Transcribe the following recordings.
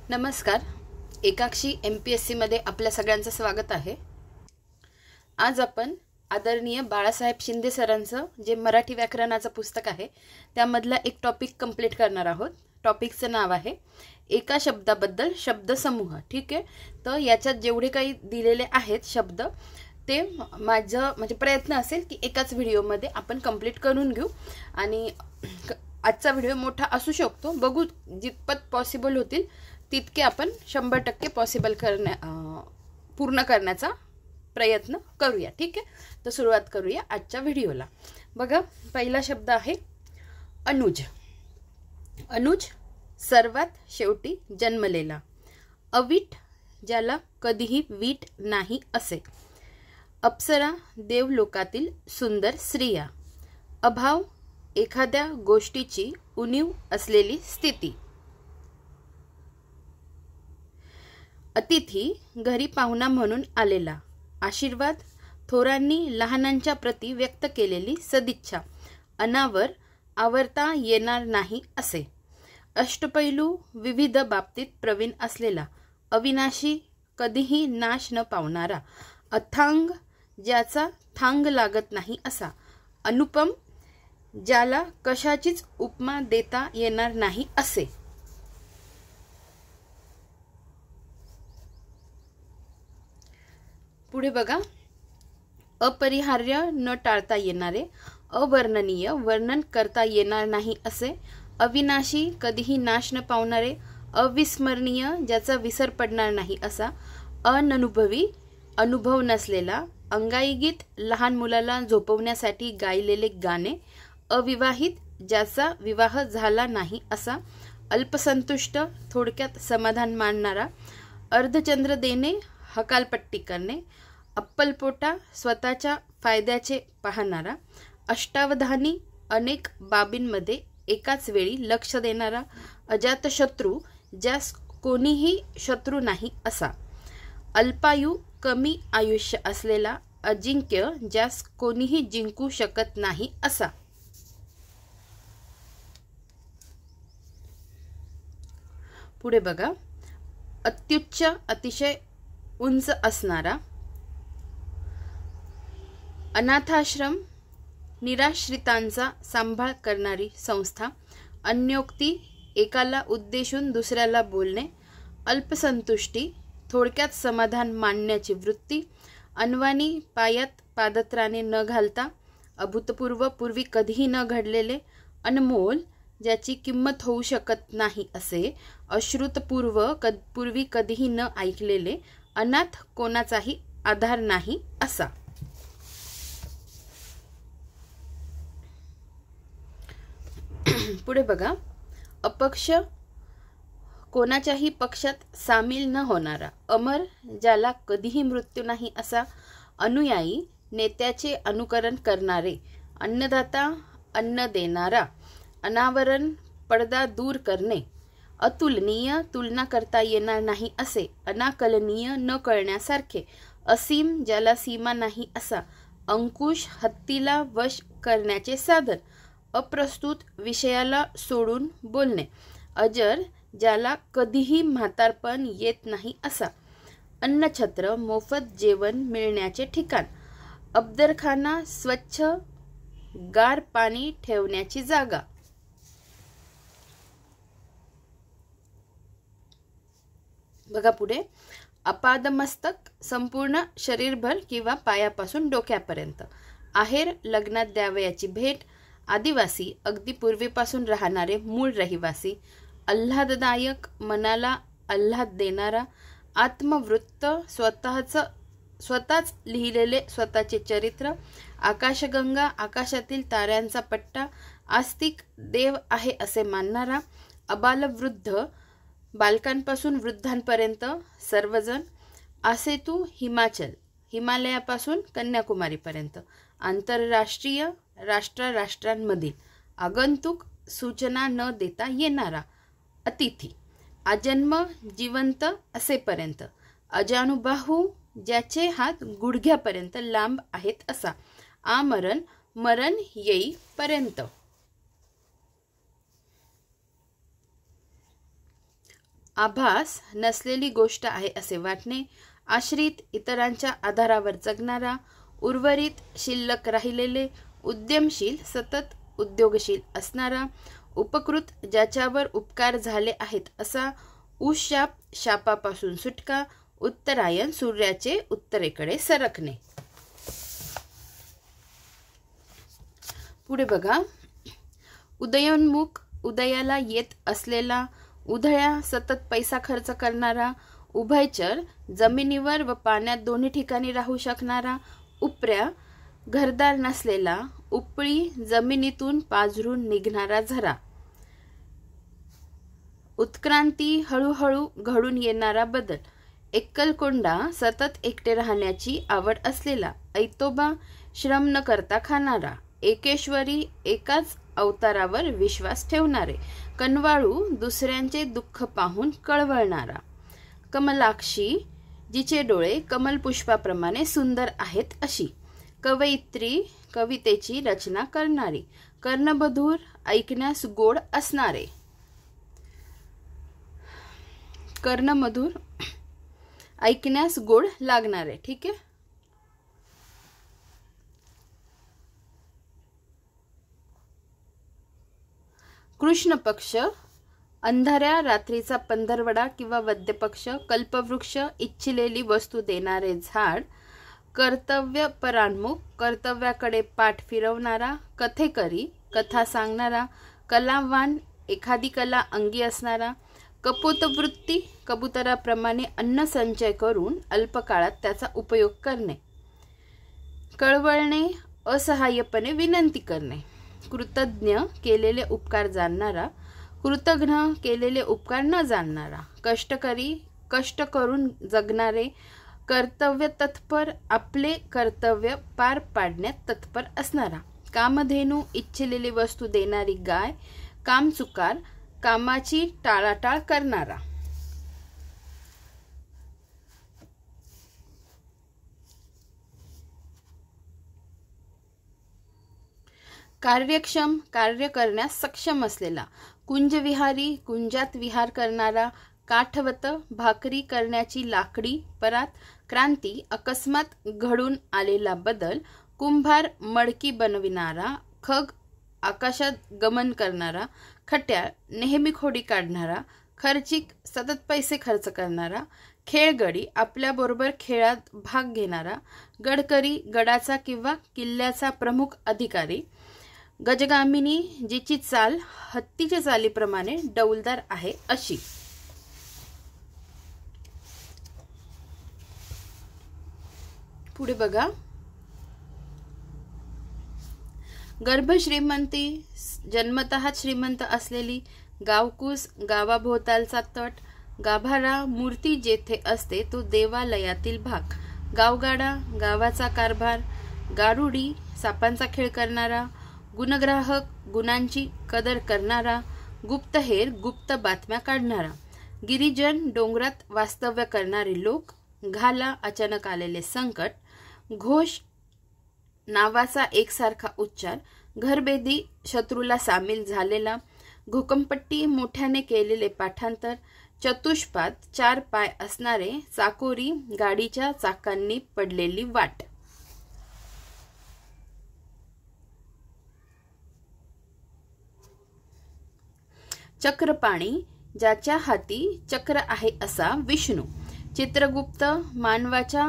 नमस्कार. एकाक्षी MPSC मध्ये आपल्या सगळ्यांचं स्वागत आहे. आज आपण आदरणीय बाळासाहेब शिंदे सरांचं जे मराठी व्याकरणाचं पुस्तक आहे त्यामधला एक टॉपिक कंप्लीट करणार आहोत. टॉपिकचं नाव आहे एका शब्दाबद्दल शब्दसमूह. ठीक आहे, तर याच्यात जेवढे काही दिलेले आहेत शब्द ते माझा प्रयत्न असेल की एकाच व्हिडिओमध्ये आपण कंप्लीट करून घेऊ. आणि आजचा व्हिडिओ मोठा असू शकतो, बघू जितपत पॉसिबल होतील तितके आपण 100% पॉसिबल पूर्ण करण्याचा प्रयत्न करूया. ठीक आहे, तर सुरुवात करूया आजच्या व्हिडिओला. बघा, पहिला शब्द आहे अनुज. अनुज सर्वात शेवटी जन्मलेला. अवीट ज्याला कधीही वीट नाही असे. अप्सरा देवलोकातील सुंदर स्त्रिया. अभाव एखाद्या गोष्टीची उणीव असलेली स्थिती. अतिथी घरी पाहुणा म्हणून आलेला. आशीर्वाद थोरांनी लहानांच्या प्रती व्यक्त केलेली सदिच्छा. अनावर आवरता येणार नाही असे. अष्टपैलू विविध बाबतीत प्रवीण असलेला. अविनाशी कधीही नाश न पावणारा. अथांग ज्याचा थांग लागत नाही असा. अनुपम ज्याला कशाचीच उपमा देता येणार नाही असे. पुढे बघा, अपरिहार्य न टाळता येणारे. अवर्णनीय वर्णन करता येणार नाही असे. अविनाशी कधीही नाश न पावणारे. अविस्मरणीय ज्याचा विसर पडणार नाही असा. अननुभवी अनुभव नसलेला. अंगाई गीत लहान मुलाला झोपवण्यासाठी गायलेले गाणे. अविवाहित ज्याचा विवाह झाला नाही असा. अल्पसंतुष्ट थोडक्यात समाधान मानणारा. अर्धचंद्र देणे हकालपट्टी करणे. अप्पलपोटा स्वतःच्या फायद्याचे पाहणारा. अष्टावधानी अनेक बाबींमध्ये एकाच वेळी लक्ष देणारा. अजातशत्रू ज्यास कोणीही शत्रू नाही असा. अल्पायू कमी आयुष्य असलेला. अजिंक्य ज्यास कोणीही जिंकू शकत नाही असा. पुढे बघा, अत्युच्च अतिशय उंच असणारा. अनाथाश्रम निराश्रितांचा सांभाळ करणारी संस्था. अन्योक्ती एकाला उद्देशून दुसऱ्याला बोलणे. अल्पसंतुष्टी थोडक्यात समाधान मानण्याची वृत्ती. अनवाणी पायात पादत्राणे न घालता. अभूतपूर्व पूर्वी कधीही न घडलेले. अनमोल ज्याची किंमत होऊ शकत नाही असे. अश्रुतपूर्व पूर्वी कधीही न ऐकलेले. अनाथ कोणाचाही आधार नाही असा. पुढे बघा, अपक्ष कोणाच्याही पक्षात सामील न होणारा. अमर ज्याला कधीही मृत्यू नाही असा. अनुयायी नेत्याचे अनुकरण करणारे. अन्नदाता अन्न देणारा. अनावरण पडदा दूर करणे. अतुलनीय तुलना करता येणार नाही असे. अनाकलनीय न कळण्यासारखे. असीम ज्याला सीमा नाही असा. अंकुश हत्तीला वश करण्याचे साधन. अप्रस्तुत विषयाला सोडून बोलणे. अजर ज्याला कधीही म्हातारपण येत नाही असा. अन्नछत्र मोफत जेवण मिळण्याचे ठिकाण. अब्दरखाना स्वच्छ गार पाणी ठेवण्याची जागा. बघा पुढे, अपादमस्तक संपूर्ण शरीरभर किंवा पायापासून डोक्यापर्यंत. आहेर लग्नात द्यावयाची भेट. आदिवासी अगदी पूर्वीपासून राहणारे मूळ रहिवासी. आल्हाददायक मनाला आल्हाद देणारा. आत्मवृत्त स्वतःच लिहिलेले स्वतःचे चरित्र. आकाशगंगा आकाशातील ताऱ्यांचा पट्टा. आस्तिक देव आहे असे मानणारा. अबालवृद्ध बालकांपासून वृद्धांपर्यंत सर्वजण. आसेतू हिमाचल हिमालयापासून कन्याकुमारीपर्यंत. आंतरराष्ट्रीय राष्ट्रांमधील. आगंतुक सूचना न देता येणारा. अतिथी आजन्म जिवंत असेपर्यंत. अजानुबाहू ज्याचे हात गुडघ्यापर्यंत लांब आहेत असा. आमरण मरण येईपर्यंत. आभास नसलेली गोष्ट आहे असे वाटणे, आश्रित इतरांच्या आधारावर जगणारा, उर्वरित शिल्लक राहिलेले, उद्यमशील सतत उद्योगशील असणारा, उपकृत ज्याच्यावर उपकार झाले आहेत असा, उशाप शापापासून सुटका, उत्तरायण सूर्याचे उत्तरेकडे सरकणे. पुढे बघा, उदयोन्मुख उदयाला येत असलेला, उधळ्या सतत पैसा खर्च करणारा, उभयचर जमिनीवर व पाण्यात दोन्ही ठिकाणी राहू शकणारा, उपऱ्या घरदार नसलेला, उपळी जमिनीतून पाझरून निघणारा झरा, उत्क्रांती हळूहळू घडून येणारा बदल, एकलकोंडा सतत एकटे राहण्याची आवड असलेला, ऐतोबा श्रम न करता खाणारा, एकेश्वरी एकाच अवतारावर विश्वास ठेवणारे, कनवाळू दुसऱ्यांचे दुःख पाहून कळवळणारा, कमलाक्षी जिचे डोळे कमलपुष्पाप्रमाणे सुंदर आहेत अशी, कवयित्री कवितेची रचना करणारी, कर्णबधूर ऐकण्यास गोड असणारे, कर्णमधुर ऐकण्यास गोड लागणारे. ठीक आहे. कृष्ण पक्ष, अंधाऱ्या रात्रीचा पंधरवडा किंवा वद्यपक्ष, कल्पवृक्ष, इच्छिलेली वस्तू देणारे झाड, कर्तव्य परान्मुख, कर्तव्याकडे पाठ फिरवणारा, कथेकरी, कथा सांगणारा, कलावान, एखादी कला अंगी असणारा, कपोतवृत्ती, कबुतराप्रमाणे अन्न संचय करून अल्पकाळात त्याचा उपयोग करणे, कळवळणे, असहाय्यपणे विनंती करणे, कृतज्ञ केलेले उपकार जाणणारा, कृतघ्न केलेले उपकार न जाणणारा, कष्टकरी, कष्ट करून जगणारे, कर्तव्य तत्पर, आपले कर्तव्य पार पाडण्यात तत्पर असणारा, कामधेनू, इच्छिलेली वस्तू देणारी गाय, कामचुकार, कामाची टाळाटाळ करणारा, कार्यक्षम, कार्य करण्यास सक्षम असलेला, कुंजविहारी, कुंजात विहार करणारा, काठवत, भाकरी करण्याची लाकडी परात, क्रांती, अकस्मात घडून आलेला बदल, कुंभार, मडकी बनविणारा, खग, आकाशात गमन करणारा, खट्याळ, नेहमी खोडी काढणारा, खर्चिक, सतत पैसे खर्च करणारा, खेळगडी, आपल्याबरोबर खेळात भाग घेणारा, गडकरी, गडाचा किंवा किल्ल्याचा प्रमुख अधिकारी, गजगामिनी, जिची चाल हत्तीच्या चालीप्रमाणे डौलदार आहे अशी. पुढे बघा, गर्भश्रीमंती, जन्मतः श्रीमंत असलेली, गावकूस, गावाभोवतालचा तट, गाभारा, मूर्ती जेथे असते तो देवालयातील भाग, गावगाडा, गावाचा कारभार, गारुडी, सापांचा खेळ करणारा, गुणग्राहक, गुणांची कदर करणारा, गुप्तहेर, गुप्त बातम्या काढणारा, गिरिजन, डोंगरात वास्तव्य करणारे लोक, घाला, अचानक आलेले संकट, घोष, नावाचा एकसारखा उच्चार, घरबेदी, शत्रूला सामील झालेला, घोकंपट्टी, मोठ्याने केलेले पाठांतर, चतुष्पाद, 4 पाय असणारे, चाकोरी, गाडीच्या चाकांनी पडलेली वाट. चक्रपाणी, ज्याच्या हाती चक्र आहे असा विष्णू, चित्रगुप्त, मानवाच्या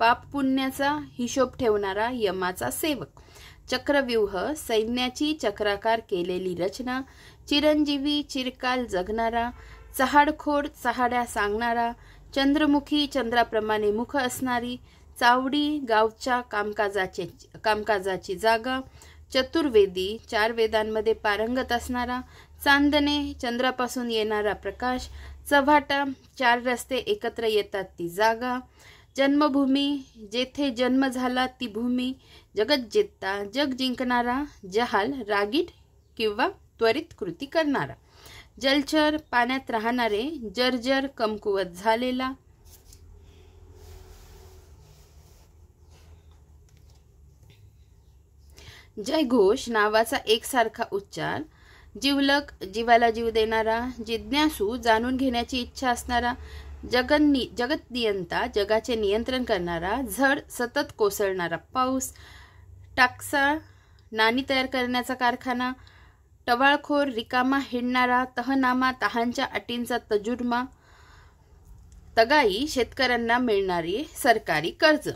पाप पुण्याचा हिशोब ठेवणारा यमाचा सेवक, चक्रव्यूह, सैन्याची चक्राकार केलेली रचना, चिरंजीवी, चिरकाल जगणारा, चहाडखोड, चहाड्या सांगणारा, चंद्रमुखी, चंद्राप्रमाणे मुख असणारी, चावडी, गावच्या कामकाजाची जागा, चतुर्वेदी, 4 वेदांमध्ये पारंगत असणारा, चांदणे, चंद्रापासून येणारा प्रकाश, चव्हाटा, 4 रस्ते एकत्र येतात ती जागा, जन्मभूमी, जेथे जन्म झाला ती भूमी, जगज्जेता, जग जिंकणारा, जहाल, रागीट किंवा त्वरित कृती करणारा, जलचर, पाण्यात राहणारे, जर्जर, कमकुवत झालेला, जयघोष, नावाचा एकसारखा उच्चार, जिवलक, जीवाला जीव देणारा, जिज्ञासू, जाणून घेण्याची इच्छा असणारा, जगतनियंता, जगाचे नियंत्रण करणारा, झड, सतत कोसळणारा पाऊस, टाकसा, नाणी तयार करण्याचा कारखाना, टवाळखोर, रिकामा हिंडणारा, तहनामा, तहांच्या अटींचा तजुर्मा, तगाई, शेतकऱ्यांना मिळणारी सरकारी कर्ज.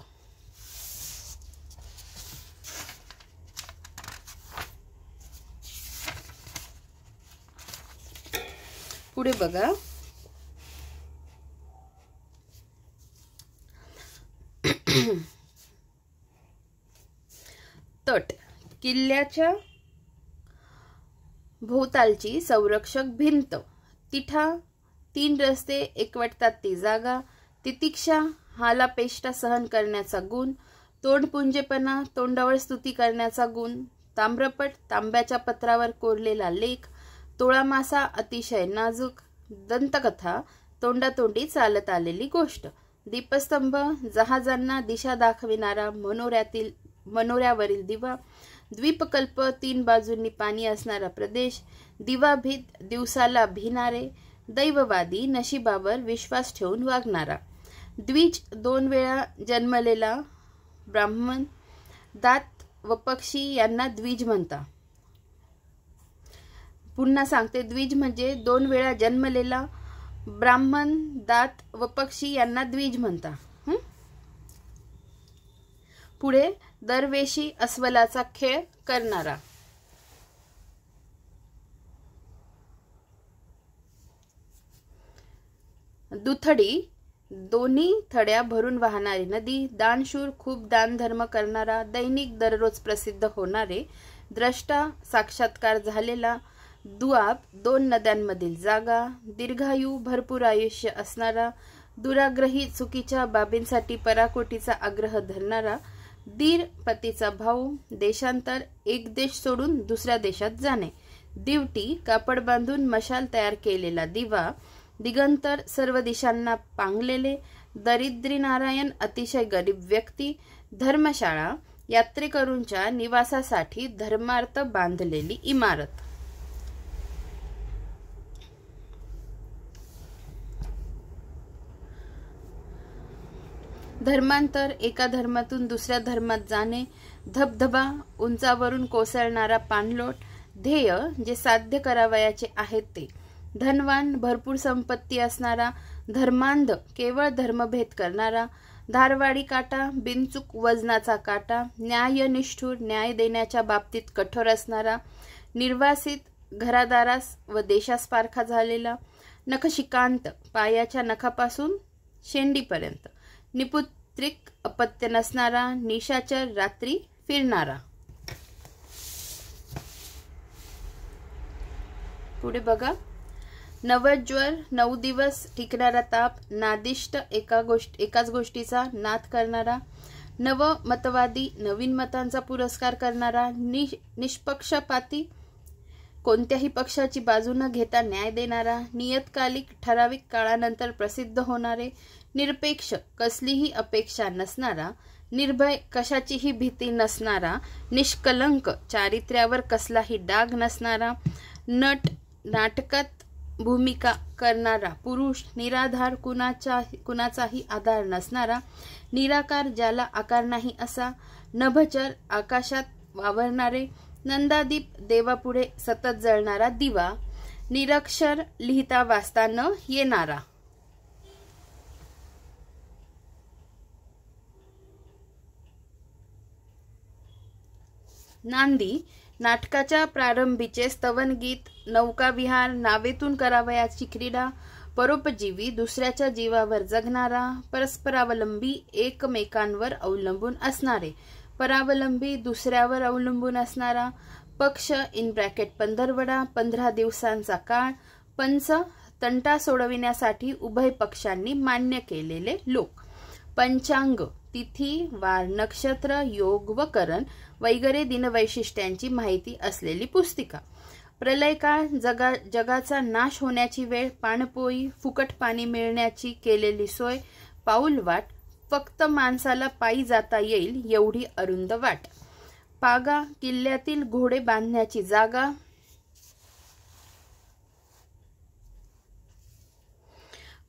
पुढे बघा. तट, किल्ल्याच्या भोवतालची संरक्षक भिंत. तिठा, 3 रस्ते एकवटतात ती जागा. तितिक्षा, हालापेष्टा सहन करण्याचा गुण. तोंडपुंजेपणा, तोंडावर स्तुती करण्याचा गुण. ताम्रपट, तांब्याच्या पत्रावर कोरलेला लेख. तोळा मासा, अतिशय नाजूक. दंतकथा, तोंडातोंडी चालत आलेली गोष्ट. दीपस्तंभ, जहाजांना दिशा दाखविणारा मनोऱ्यावरील दिवा. द्वीपकल्प, 3 बाजूंनी पाणी असणारा प्रदेश. दिवाभीत, दिवसाला भिनारे. दैववादी, नशिबावर विश्वास ठेवून वागणारा. द्विज, 2 वेळा जन्मलेला ब्राह्मण. दात व पक्षी यांना द्विज म्हणतात. पुन्हा सांगते, द्विज म्हणजे 2 वेळा जन्मलेला ब्राह्मण, दात व पक्षी यांना द्विज म्हणतात. पुढे दरवेशी, अस्वलाचा खेळ करणारा. दुथडी, दोन्ही थड्या भरून वाहणारी नदी. दानशूर, खूप दानधर्म करणारा. दैनिक, दररोज प्रसिद्ध होणारे. द्रष्टा, साक्षात्कार झालेला. दुआब, 2 नद्यांमधील जागा. दीर्घायू, भरपूर आयुष्य असणारा. दुराग्रही, चुकीच्या बाबींसाठी पराकोटीचा आग्रह धरणारा. दीर, पतीचा भाऊ. देशांतर, एक देश सोडून दुसऱ्या देशात जाणे. दिवटी, कापड बांधून मशाल तयार केलेला दिवा. दिगंतर, सर्व दिशांना पांगलेले. दरिद्री नारायण, अतिशय गरीब व्यक्ती. धर्मशाळा, यात्रेकरूंच्या निवासासाठी धर्मार्थ बांधलेली इमारत. धर्मांतर, एका धर्मातून दुसऱ्या धर्मात जाणे. धबधबा, उंचावरून कोसळणारा पाणलोट. ध्येय, जे साध्य करावयाचे आहेत ते. धनवान, भरपूर संपत्ती असणारा. धर्मांध, केवळ धर्मभेद करणारा. धारवाडी काटा, बिनचूक वजनाचा काटा. न्यायनिष्ठूर, न्याय देण्याच्या बाबतीत कठोर असणारा. निर्वासित, घरादारास व देशास पारखा झालेला. नखशिकांत, पायाच्या नखापासून शेंडीपर्यंत. निपुत्रिक, अपत्य नसणारा. निशाचर, रात्री फिरणारा. पुढे बघा. नवज्वर, 9 दिवस टिकणारा ताप. नादिष्ट, एकाच गोष्टीचा नाद करणारा. नवमतवादी, नवीन मतांचा पुरस्कार करणारा. निष्पक्षपाती, कोणत्याही पक्षाची बाजू न घेता न्याय देणारा. नियतकालिक, ठराविक काळानंतर प्रसिद्ध होणारे. निरपेक्ष, कसलीही अपेक्षा नसणारा. निर्भय, कशाचीही भीती नसणारा. निष्कलंक, चारित्र्यावर कसलाही डाग नसणारा. नट, नाटकात भूमिका करणारा पुरुष. निराधार, कुणाचाही आधार नसणारा. निराकार, ज्याला आकार नाही असा. नभचर, आकाशात वावरणारे. नंदादीप, देवापुढे सतत जळणारा दिवा. निरक्षर, लिहिता वाचता न येणारा. नांदी, नाटकाच्या प्रारंभीचे स्तवनगीत. नौकाविहार, नावेतून करावयाची क्रीडा. परोपजीवी, दुसऱ्याच्या जीवावर जगणारा. परस्परावलंबी, एकमेकांवर अवलंबून असणारे. परावलंबी, दुसऱ्यावर अवलंबून असणारा. पक्ष (पंधरवडा, 15 दिवसांचा काळ). पंच, तंटा सोडविण्यासाठी उभय पक्षांनी मान्य केलेले लोक. पंचांग, तिथी, वार, नक्षत्र, योग व करण वगैरे दिनवैशिष्ट्यांची माहिती असलेली पुस्तिका. प्रलयकाळ, जगाचा नाश होण्याची वेळ. पाणपोई, फुकट पाणी मिळण्याची केलेली सोय. पाऊलवाट, फक्त माणसाला पायी जाता येईल एवढी अरुंद वाट. पागा, किल्ल्यातील घोडे बांधण्याची जागा.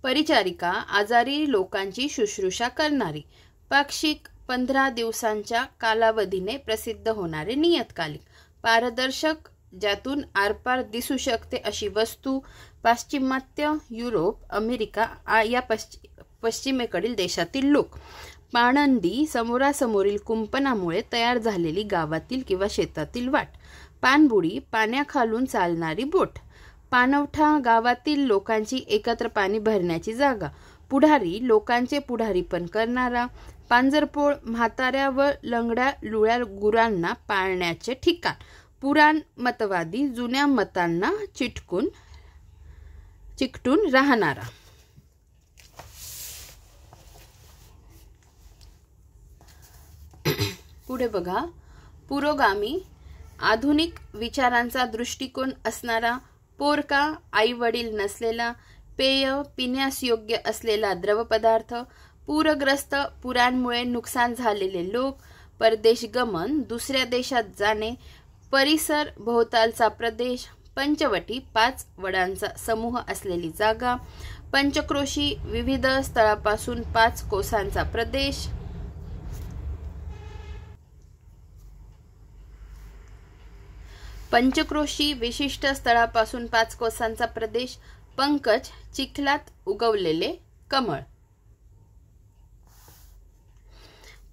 परिचारिका आजारी लोकांची शुश्रूषा करणारी. पाक्षिक 15 दिवसांच्या कालावधीने प्रसिद्ध होणारे नियतकालिक. पारदर्शक, ज्यातून आरपार दिसू शकते अशी वस्तू. पाश्चिमात्य, युरोप, अमेरिका या पश्चिमेकडील देशातील लोक. पाणंदी, समोरासमोरील कुंपणामुळे तयार झालेली गावातील किंवा शेतातील वाट. पाणबुडी, पाण्याखालून चालणारी बोट. पाणवठा, गावातील लोकांची एकत्र पाणी भरण्याची जागा. पुढारी, लोकांचे पुढारीपण करणारा. पांजरपोळ, म्हाताऱ्या व लंगड्या लुळ्या गुरांना पाळण्याचे ठिकाण. पुराणमतवादी, जुन्या मतांना चिकटून राहणारा. पुढे बघा. पुरोगामी, आधुनिक विचारांचा दृष्टिकोन असणारा. पोरका, आई वडील नसलेला. पेय, पिण्यास योग्य असलेला द्रव पदार्थ. पूरग्रस्त, पुरांमुळे नुकसान झालेले लोक. परदेश गमन, दुसऱ्या देशात जाणे. परिसर, भोवतालचा प्रदेश. पंचवटी, 5 वडांचा समूह असलेली जागा. पंचक्रोशी, विविध स्थळापासून 5 कोसांचा प्रदेश. पंचक्रोशी, विशिष्ट स्थळापासून 5 कोसांचा प्रदेश. पंकज, चिखलात उगवलेले कमळ.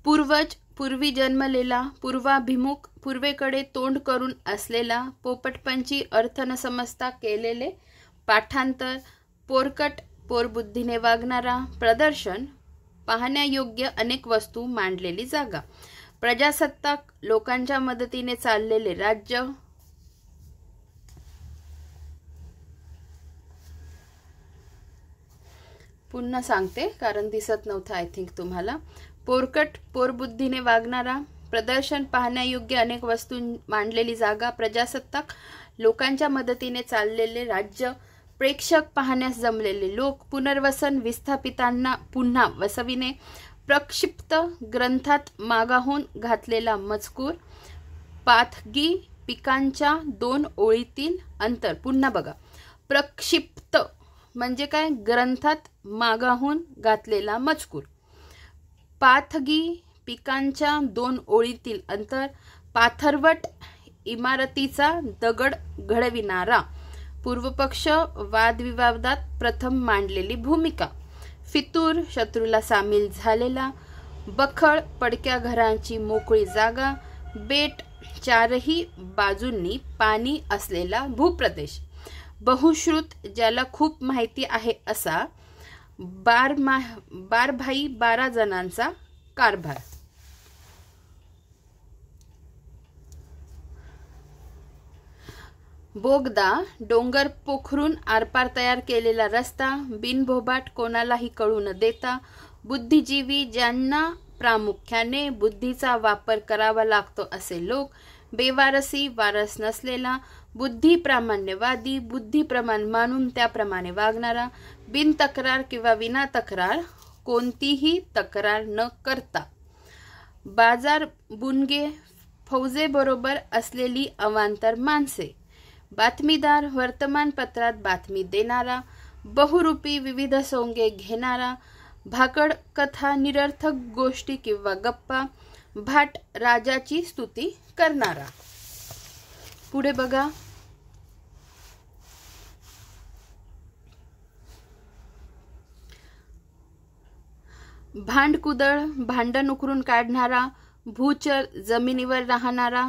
पूर्वज, पूर्वी जन्मलेला. पूर्वाभिमुख, पूर्वेकडे तोंड करून असलेला. पोपटपंची, अर्थ न समजता केलेले पाठांतर. पोरकट, पोरबुद्धीने वागणारा. प्रदर्शन, पाहण्यायोग्य अनेक वस्तू मांडलेली जागा. प्रजासत्ताक, लोकांच्या मदतीने चाललेले राज्य. पुन्हा सांगते कारण दिसत नव्हतं आय थिंक तुम्हाला. पोरकट, पोरबुद्धीने वागणारा. प्रदर्शन, पाहण्यायोग्य अनेक वस्तू मांडलेली जागा. प्रजासत्ताक, लोकांच्या मदतीने चाललेले राज्य. प्रेक्षक, पाहण्यास जमलेले लोक. पुनर्वसन, विस्थापितांना पुन्हा वसविणे. प्रक्षिप्त, ग्रंथात मागाहून घातलेला मजकूर. पाथगी, पिकांच्या 2 ओळीतील अंतर. पुन्हा बघा. प्रक्षिप्त म्हणजे काय? ग्रंथात मागाहून घातलेला मजकूर. पाथगी, पिकांच्या 2 ओळीतील अंतर. पाथरवट, इमारतीचा दगड घडविणारा. पूर्वपक्ष, वादविवादात प्रथम मांडलेली भूमिका. फितूर, शत्रूला सामील झालेला. बखळ, पडक्या घरांची मोकळी जागा. बेट, 4ही बाजूंनी पाणी असलेला भूप्रदेश. बहुश्रुत, ज्याला खूप माहिती आहे असा. 12 12 जणांचा कारभार. बोगदा, डोंगर पोखरून आरपार तयार केलेला रस्ता. बिनभोबाट, कोणालाही कळू न देता. बुद्धिजीवी, ज्यांना प्रामुख्याने बुद्धीचा वापर करावा लागतो असे लोक. बेवारसी, वारस नसलेला. बुद्धिप्रामाण्यवादी, बुद्धिप्रमाण मानून त्याप्रमाणे वागणारा. बिनतक्रार किंवा विना तक्रार, कोणतीही तक्रार न करता. बाजार बुणगे, फौजेबरोबर असलेली अवांतर माणसे. बातमीदार, वर्तमानपत्रात बातमी देणारा. बहुरूपी, विविध सोंगे घेणारा. भाकड कथा, निरर्थक गोष्टी किंवा गप्पा. भाट, राजाची स्तुती करणारा. पुढे बघा. भांडकुदळ, भांडण उकरून काढणारा. भूचर, जमिनीवर राहणारा.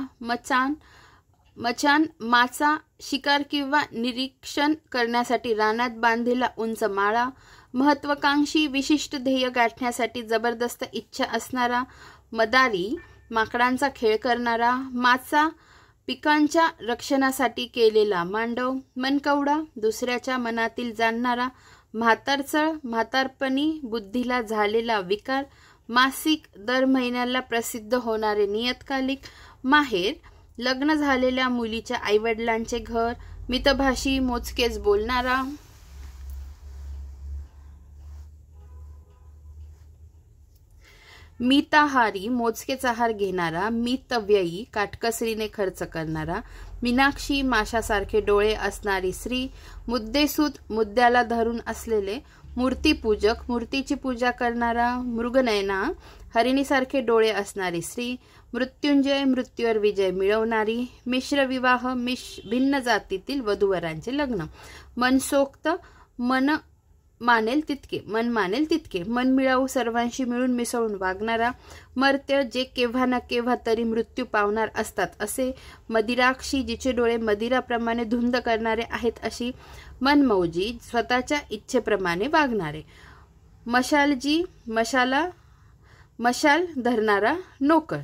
मचान, माचा, शिकार किंवा निरीक्षण करण्यासाठी रानात बांधलेला उंच माळा. महत्वाकांक्षी, विशिष्ट ध्येय गाठण्यासाठी जबरदस्त इच्छा असणारा. मदारी, माकडांचा खेळ करणारा. माचा, पिकांच्या रक्षणासाठी केलेला मांडव. मनकवडा, दुसऱ्याच्या मनातील जाणणारा. म्हातारचळ, म्हातारपणी बुद्धीला झालेला विकार. मासिक, दर महिन्याला प्रसिद्ध होणारे नियतकालिक. माहेर, लग्न झालेल्या मुलीच्या आईवडिलांचे घर. मितभाषी, मोजकेच बोलणारा. मिताहारी, मोजकेच आहार घेणारा. मितव्ययी, काटकसरीने खर्च करणारा. मीनाक्षी, माशासारखे डोळे असणारी स्त्री. मुद्देसूद, मुद्द्याला धरून असलेले. मूर्तीपूजक, मूर्तीची पूजा करणारा, मृगनयना, हरिणीसारखे डोळे असणारी स्त्री, मृत्युंजय, मृत्यूवर विजय मिळवणारी, मिश्र विवाह, भिन्न जातीतील वधूवरांचे लग्न, मनसोक्त, मन मानेल तितके, मन मिळावू, सर्वांशी मिळून मिसळून वागणारा, मर्त्य, जे केव्हा ना केव्हा तरी मृत्यू पावणार असतात असे, मदिराक्षी, जिचे डोळे मदिराप्रमाणे धुंद करणारे आहेत अशी, मनमौजी, स्वतःच्या इच्छेप्रमाणे वागणारे, मशालजी, मशाल धरणारा नोकर.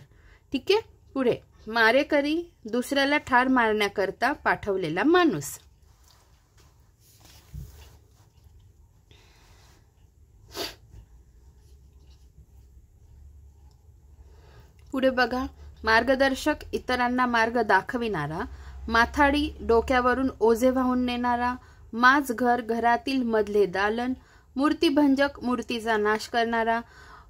ठीक आहे. पुढे मारेकरी, दुसऱ्याला ठार मारण्याकरता पाठवलेला माणूस. पुढे बघा, मार्गदर्शक, इतरांना मार्ग दाखविणारा, माथाडी, डोक्यावरून ओझे वाहून नेणारा, माझ घर, घरातील मधले दालन, मूर्तिभंजक, मूर्तीचा नाश करणारा,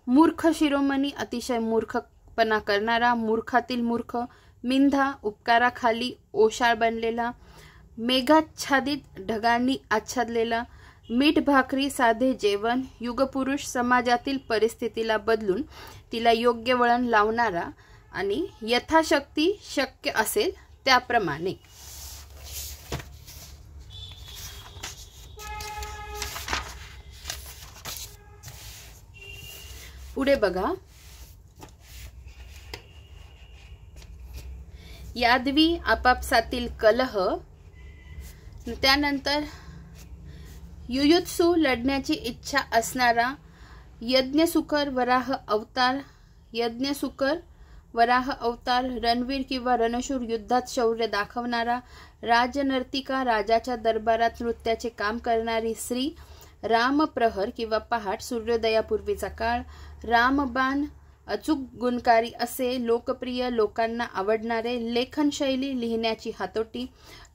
मूर्ख शिरोमणी, अतिशय मूर्खपणा करणारा, मूर्खातील मूर्ख, मिंधा, उपकाराखाली ओशाळ बनलेला, मेघाच्छादित, ढगांनी आच्छादलेला, मीठ भाकरी, साधे जेवण, युगपुरुष, समाजातील परिस्थितीला बदलून तिला योग्य वळण लावणारा आणि यथाशक्ती शक्य असेल त्याप्रमाणे. पुढे बघा, यादवी, आपापसातील कलह, त्यानंतर युयुत्सु, लढण्याची इच्छा असणारा, यज्ञसुकर, वराह अवतार, रणवीर किंवा रणशूर, युद्धात शौर्य दाखवणारा, राजनर्तिका, राजाच्या दरबारात नृत्याचे काम करणारी स्त्री, रामप्रहर किंवा पहाट, सूर्योदयापूर्वीचा काळ, रामबाण, अचूक गुणकारी असे, लोकप्रिय, लोकांना आवडणारे, लेखनशैली, लिहिण्याची हातोटी,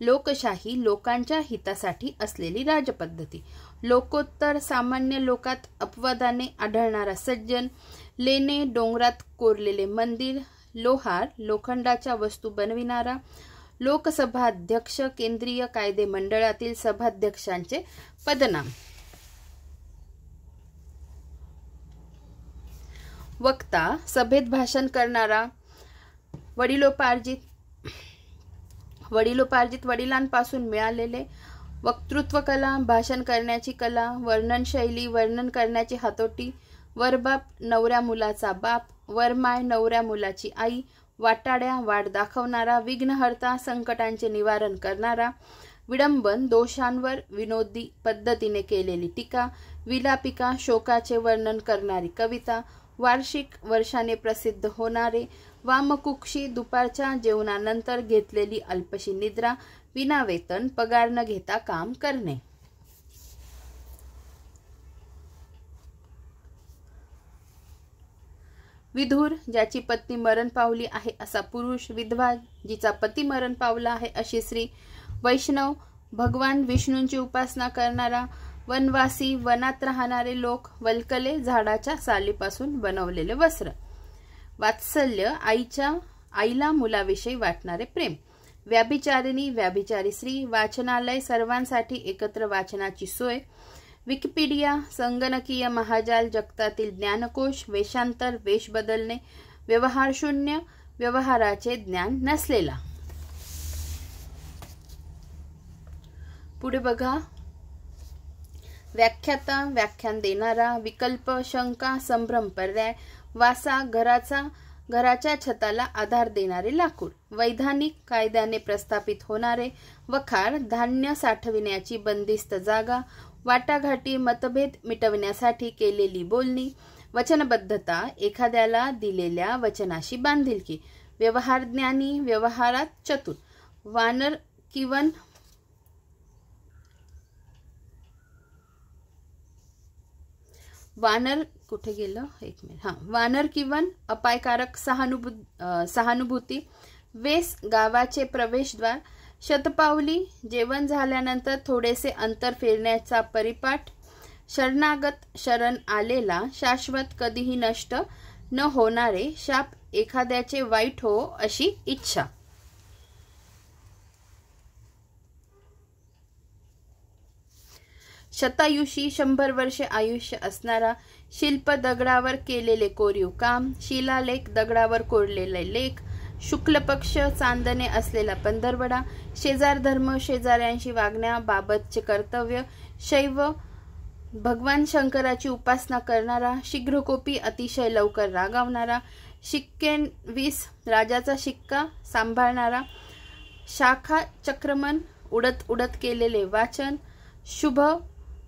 लोकशाही, लोकांच्या हितासाठी असलेली राजपद्धती, लोकोत्तर, सामान्य लोकात अपवादाने आढळणारा सज्जन, लेणे, डोंगरात कोरलेले मंदिर, लोहार, लोखंडाच्या वस्तू बनविणारा, लोकसभाध्यक्ष, केंद्रीय कायदे मंडळातील सभाध्यक्षांचे पदनाम. वक्ता, सभेत भाषण करणारा, वडिलोपार्जित वडिलांपासून मिळालेले, वक्तृत्व कला, भाषण करण्याची कला, वर्णनशैली, वर्णन करण्याची हातोटी, वरबाप, नवऱ्या मुलाचा बाप, वरमाय, नवऱ्या मुलाची आई, वाटाड्या, वाट दाखवणारा, विघ्नहर्ता, संकटांचे निवारण करणारा, विडंबन, दोषांवर विनोदी पद्धतीने केलेली टीका, विलापिका, शोकाचे वर्णन करणारी कविता, वार्षिक, वर्षाने प्रसिद्ध होणारे, वामकुक्षी, दुपारच्या जेवणानंतर घेतलेली अल्पशी निद्रा, विनावेतन, पगार न घेता काम करणे. विधुर, ज्याची पत्नी मरण पावली आहे असा पुरुष, विधवा, जिचा पती मरण पावला आहे अशी स्त्री, वैष्णव, भगवान विष्णूंची उपासना करणारा, वनवासी, वनात राहणारे लोक, वल्कले, झाडाच्या सालीपासून बनवलेले वस्त्र, वात्सल्य, आईला मुलाविषयी वाटणारे प्रेम, व्याभिचारिणी, व्याभिचारी स्त्री, वाचनालय, सर्वांसाठी एकत्र वाचनाची सोय, विकिपीडिया, संगणकीय महाजाल, जगतातील ज्ञानकोश, वेशांतर, वेश बदलणे, व्यवहार शून्य, व्यवहाराचे ज्ञान नसलेला. पुढे बघा, व्याख्याता, व्याख्यान देणारा, विकल्प, शंका, संभ्रम, पर्याय, वासा, घराच्या छताला आधार देणारे लाकूड, वैधानिक, कायद्याने प्रस्थापित होणारे, वखार, धान्य साठविण्याची बंदिस्त जागा, वाटाघाटी, मतभेद मिटवण्यासाठी केलेली बोलणी, वचनबद्धता, एखाद्याला दिलेल्या वचनाशी बांधिलकी, व्यवहारज्ञानी, व्यवहारात चतुर, वानर किवन, वानर किवन, अपायकारक सहानुभूती, वेस, गावाचे प्रवेशद्वार, शतपावली, जेवण झाल्यानंतर थोडेसे अंतर फिरण्याचा परिपाठ, शरणागत, शरण आलेला, शाश्वत, कधीही नष्ट न होणारे, शाप, एखाद्याचे वाईट हो अशी इच्छा. शतायुषी 100 वर्षे आयुष्य असणारा, शिल्प दगडावर केलेले कोरीव काम, शिलालेख दगडावर कोरलेले लेख, शुक्ल पक्ष चांदणे असलेला पंधरवडा, शेजार धर्म शेजाऱ्यांशी वागण्याबाबतचे कर्तव्य, शैव भगवान शंकराची उपासना करणारा, शीघ्रकोपी अतिशय लवकर रागावणारा, शिक्केन 20 राजाचा शिक्का सांभाळणारा, शाखा चक्रमन उडत उडत केलेले वाचन, शुभ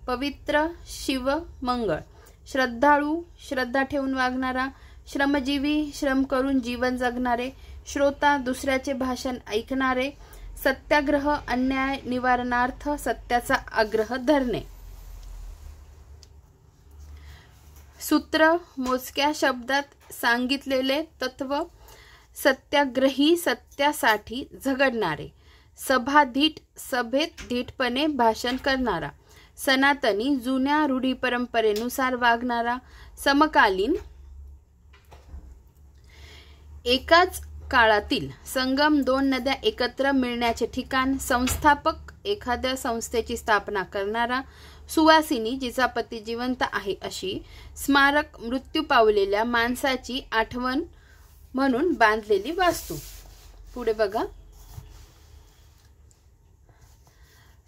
पवित्र शिव मंगळ, श्रद्धाळू श्रद्धा ठेवून वागणारा, श्रमजीवी श्रम करून जीवन जगणारे, श्रोता दुसऱ्याचे भाषण ऐकणारे, सत्याग्रह अन्याय निवारणार्थ सत्याचा आग्रह धरणे. सूत्र मोजक्या शब्दात सांगितलेले तत्व, सत्याग्रही सत्यासाठी झगडणारे, सभाधीट सभेत धीटपणे भाषण करणारा, सनातनी जुन्या रूढी परंपरेनुसार वागणारा, समकालीन एकाच काळातील संगम 2 नद्या एकत्र मिळण्याचे ठिकाण, संस्थापक एखाद्या संस्थेची स्थापना करणारा, सुवासिनी जिचा पती जिवंत आहे अशी, स्मारक मृत्यू पावलेल्या माणसाची आठवण म्हणून बांधलेली वास्तू. पुढे बघा.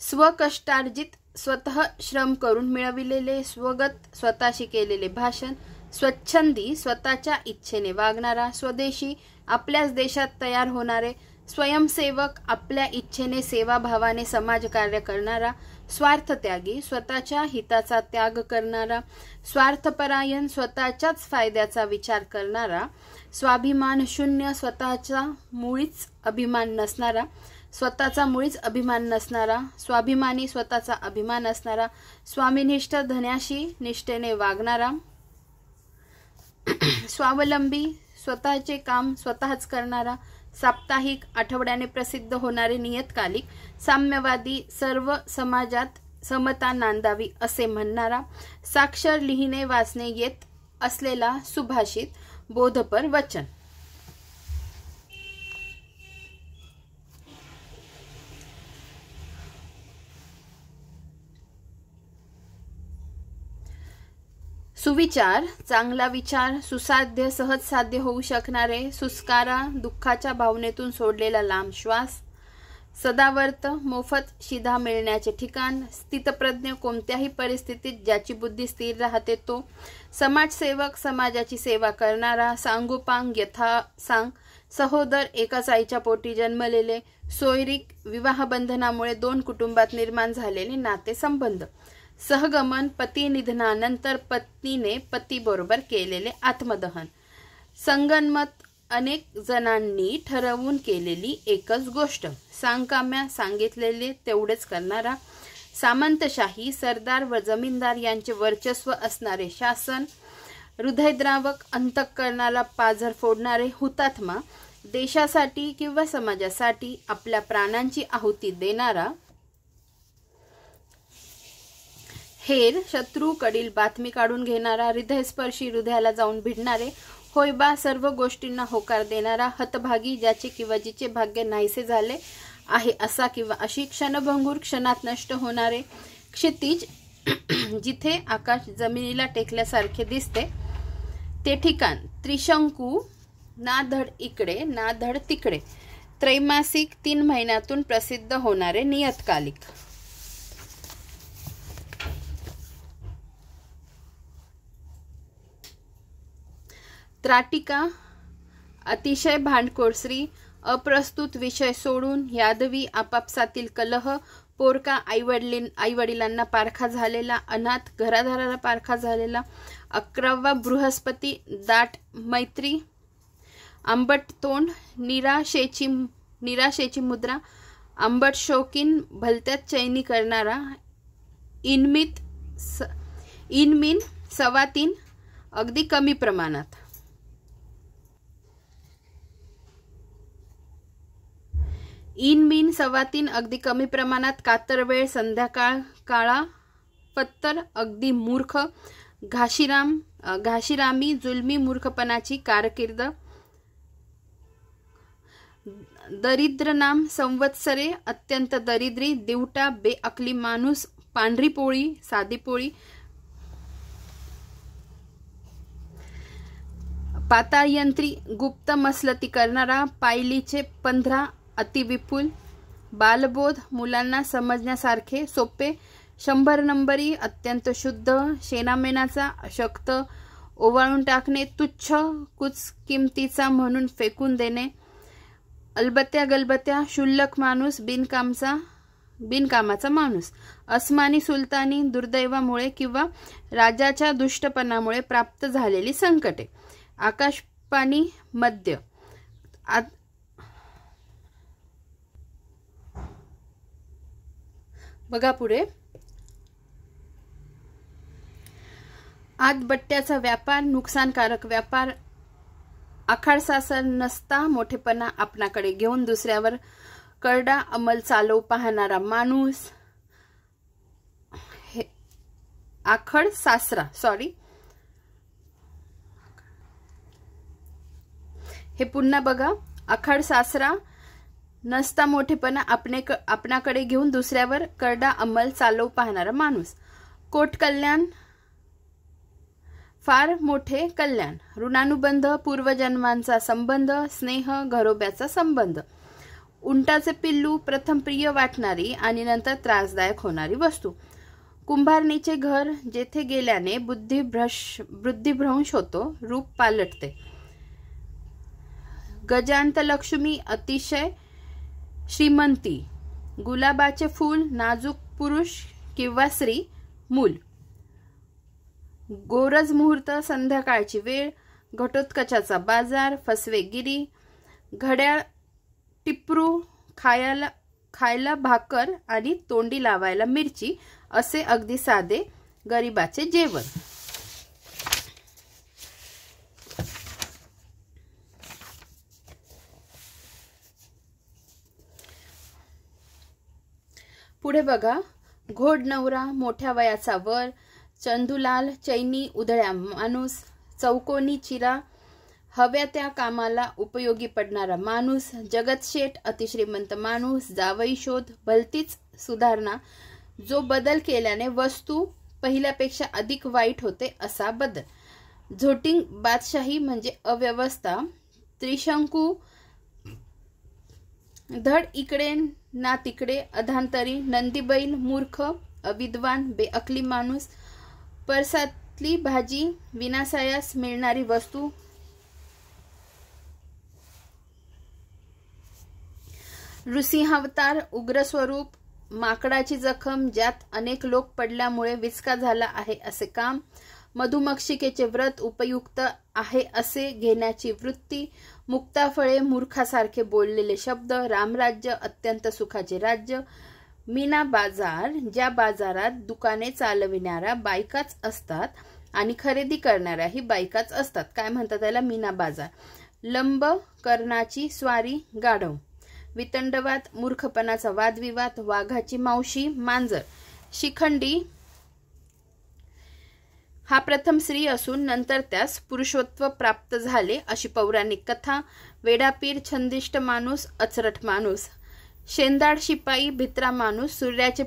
स्वकष्टार्जित स्वतः श्रम करून मिळविलेले, स्वगत स्वतःशी केलेले भाषण, स्वच्छंदी स्वतःच्या इच्छेने वागणारा, स्वदेशी आपल्याच देशात तयार होणारे, स्वयंसेवक आपल्या इच्छेने सेवाभावाने समाजकार्य करणारा, स्वार्थत्यागी स्वतःच्या हिताचा त्याग करणारा, स्वार्थपरायण स्वतःच्याच फायद्याचा विचार करणारा, स्वाभिमान शून्य स्वतःचा मुळीच अभिमान नसणारा, स्वाभिमानी स्वतःचा अभिमान असणारा, स्वामीनिष्ठ धन्याशी निष्ठेने वागणारा, स्वावलंबी स्वतःचे काम स्वतःच करणारा, साप्ताहिक आठवड्याने प्रसिद्ध होणारे नियतकालिक, साम्यवादी सर्व समाजात समता नांदावी असे म्हणणारा, साक्षर लिहिणे वाचणे येत असलेला सुभाषित, बोधपर वचन. सुविचार चांगला विचार, सुसाध्य सहज साध्य होऊ शकणारे, सुस्कारा दुःखाच्या भावनेतून सोडलेला लांब श्वास, सदावर्त मोफत शिधा मिळण्याचे ठिकाण, स्थितप्रज्ञ कोणत्याही परिस्थितीत ज्याची बुद्धी स्थिर राहते तो, समाजसेवक समाजाची सेवा करणारा, सांगोपांग यथासांग सहोदर एकाच आईच्या पोटी जन्मलेले, सोयरीक विवाहबंधनामुळे 2 कुटुंबात निर्माण झालेले नातेसंबंध, सहगमन पती निधनानंतर पत्नीने पतीबरोबर केलेले आत्मदहन, संगनमत अनेक जणांनी ठरवून केलेली एकच गोष्ट, सांगकाम्या सांगितलेले तेवढेच करणारा, सामंतशाही सरदार व जमीनदार यांचे वर्चस्व असणारे शासन, हृदयद्रावक अंतःकरणाला पाझर फोडणारे हुतात्मा, देशासाठी किंवा समाजासाठी आपल्या प्राणांची आहुती देणारा, हेर शत्रूकडील बातमी काढून घेणारा, हृदयस्पर्शी हृदयाला जाऊन भिडणारे, होय बा सर्व गोष्टींना होकार देणारा, हतभागी ज्याचे किंवा जिचे भाग्य नाहीसे झाले आहे असा किंवा अशी, क्षणभंगूर क्षणात नष्ट होणारे, क्षितिज जिथे आकाश जमिनीला टेकल्यासारखे दिसते ते ठिकाण, त्रिशंकू ना धड इकडे ना धड तिकडे, त्रैमासिक 3 महिन्यातून प्रसिद्ध होणारे नियतकालिक. त्राटिका अतिशय भांडखोर स्त्री, अप्रस्तुत विषय सोडून यादवी आपापसातील कलह, पोरका आईवडिलांना पारखा झालेला, अनाथ घरादाराला पारखा झालेला, 11वा बृहस्पती, दाट मैत्री, आंबट तोंड, निराशेची मुद्रा, आंबट शौकीन, भलत्यात चैनी करणारा, इनमीन 3.25 अगदी कमी प्रमाणात, इनमीन 3.25 अगदी कमी प्रमाणात, कातर वेळ संध्याकाळ, काळा पत्तर, अगदी मूर्ख, घाशीरामी जुलमी मूर्खपणाची कारकीर्द, दरिद्र नाम संवत्सरे, अत्यंत दरिद्री, दिवटा बेअकली माणूस, पांढरी पोळी, साधी पोळी, पाताळयंत्री, गुप्त मसलती करणारा, पायलीचे 15, अतिविपुल, बालबोध, मुलांना समजण्यासारखे, सोपे, 100 नंबरी, अत्यंत शुद्ध, शेणामेणाचा, अशक्त, ओवाळून टाकणे, तुच्छ, कुच किमतीचा म्हणून फेकून देणे, अलबत्या गलबत्या, शुल्लक माणूस, बिनकामाचा माणूस, अस्मानी सुलतानी, दुर्दैवामुळे किंवा राजाच्या दुष्टपणामुळे प्राप्त झालेली संकटे, आकाशपाणी, मध्य, बघा पुढे, आतबट्ट्याचा व्यापार, नुकसानकारक व्यापार, आखाड सासर नसता मोठेपणा आपणाकडे घेऊन दुसऱ्यावर करडा अंमल चालवू पाहणारा माणूस, आखड सासरा, सॉरी, हे पुन्हा बघा, आखाड सासरा नसता मोठेपणा आपणाकडे घेऊन दुसऱ्यावर करडा अंमल चालवू पाहणारा माणूस, कोट कल्याण, फार मोठे कल्याण, ऋणानुबंध, पूर्वजन्मांचा संबंध, स्नेह, घरोब्याचा संबंध, उंटाचे पिल्लू, प्रथम प्रिय वाटणारी आणि नंतर त्रासदायक होणारी वस्तू, कुंभारणीचे घर, जेथे गेल्याने बुद्धिभ्रंश होतो, रूप पालटते, गजांत लक्ष्मी, अतिशय श्रीमंती, गुलाबाचे फूल, नाजूक पुरुष किंवा स्त्री, मूल, गोरज मुहूर्त, संध्याकाळची वेळ, घटोत्कचाचा बाजार, फसवेगिरी, घड्याळ, टिपरू, खायला भाकर आणि तोंडी लावायला मिरची, असे अगदी साधे गरिबाचे जेवण. पुढे बघा, घोड नवरा, मोठ्या वयाचा वर, चंदूलाल, चैनी, उधळ्या माणूस, चौकोनी चिरा, हव्या त्या कामाला उपयोगी पडणारा माणूस, जगतशेठ, अतिश्रीमंत माणूस, जावई शोध, भलतीच सुधारणा, जो बदल केल्याने वस्तू पहिल्यापेक्षा अधिक वाईट होते असा बदल, झोटिंग, बादशाही म्हणजे अव्यवस्था, त्रिशंकू, धड इकडे ना तिकडे, अधांतरी, नंदीबैल, मूर्ख, अविद्वान, बेअकली माणूस, परसातली भाजी, विनासायास मिळणारी वस्तू, नृसिंहावतार, उग्र स्वरूप, माकडाची जखम, ज्यात अनेक लोक पडल्यामुळे विचका झाला आहे असे काम, मधुमक्षिकेचे व्रत, उपयुक्त आहे असे घेण्याची वृत्ती, मुक्ताफळे, मूर्खासारखे बोललेले शब्द, रामराज्य, अत्यंत सुखाचे राज्य, मीना बाजार, ज्या बाजारात दुकाने चालविणाऱ्या बायकाच असतात आणि खरेदी करणाऱ्याही बायकाच असतात, काय म्हणतात त्याला, मीना बाजार, लंब कर्णाची स्वारी, गाढव, वितंडवाद, मूर्खपणाचा वादविवाद, वाघाची मावशी, मांजर, शिखंडी, हा प्रथम स्त्री असून नंतर त्यास पुरुषत्व प्राप्त झाले अशी पौराणिक कथा, वेडापीर, छंदिष्ट माणूस, अचरट माणूस, शेंदाड शिपाई, भित्रा माणूस, सूर्याचे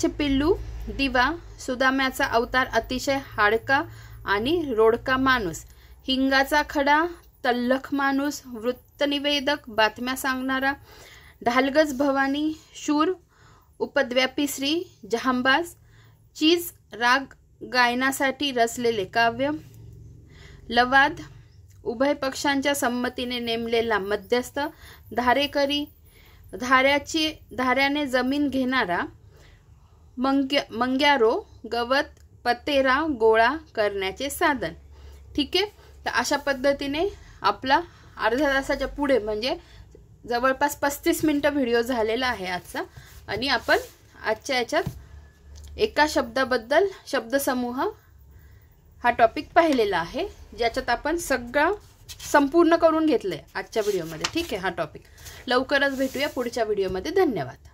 पिल्लू दिवा, सुदाम्याचा अवतार, अतिशय हाडका आणि रोडका माणूस, हिंगाचा खडा, तल्लख माणूस, वृत्तनिवेदक, बातम्या सांगणारा, ढालगज भवानी, शूर, उपद्व्यापी श्री, जहांबाज, चीज, राग गायनासाठी रचलेले काव्य, लवाद, उभय पक्षांच्या संमतीने नेमलेला मध्यस्थ, धारेकरी, धाऱ्याने जमीन घेणारा, मंग्यारो, गवत, पतेरा गोळा करण्याचे साधन. ठीक आहे, तर अशा पद्धतीने आपला अर्ध्या तासाच्या पुढे म्हणजे जवळपास 35 मिनिटं व्हिडिओ झालेला आहे आजचा. आणि आपण आजच्या याच्यात एका शब्दाबद्दल शब्दसमूह हा टॉपिक पाहिलेला आहे, ज्याच्यात आपण सगळं संपूर्ण करून घेतलंय आजच्या व्हिडिओमध्ये. ठीक आहे, हा टॉपिक लवकरच भेटूया पुढच्या व्हिडिओमध्ये. धन्यवाद.